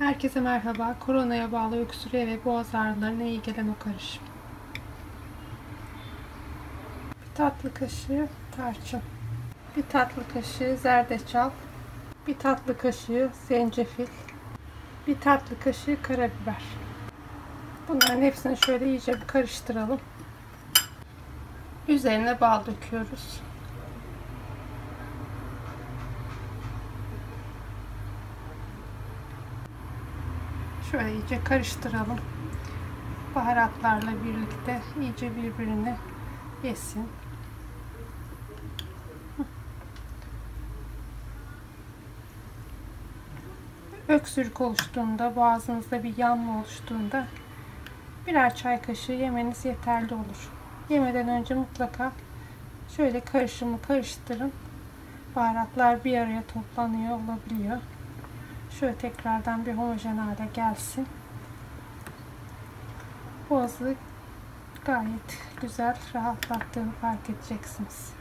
Herkese merhaba. Koronaya bağlı öksürüğe ve boğaz ağrılarına iyi gelen o karışım. Bir tatlı kaşığı tarçın, bir tatlı kaşığı zerdeçal, bir tatlı kaşığı zencefil, bir tatlı kaşığı karabiber. Bunların hepsini şöyle iyice bir karıştıralım. Üzerine bal döküyoruz. Şöyle iyice karıştıralım. Baharatlarla birlikte iyice birbirini yesin. Öksürük oluştuğunda, boğazınızda bir yanma oluştuğunda birer çay kaşığı yemeniz yeterli olur. Yemeden önce mutlaka şöyle karışımı karıştırın. Baharatlar bir araya toplanıyor olabiliyor. Şöyle tekrardan bir homojen hale gelsin. Boğazı gayet güzel rahatlattığını fark edeceksiniz.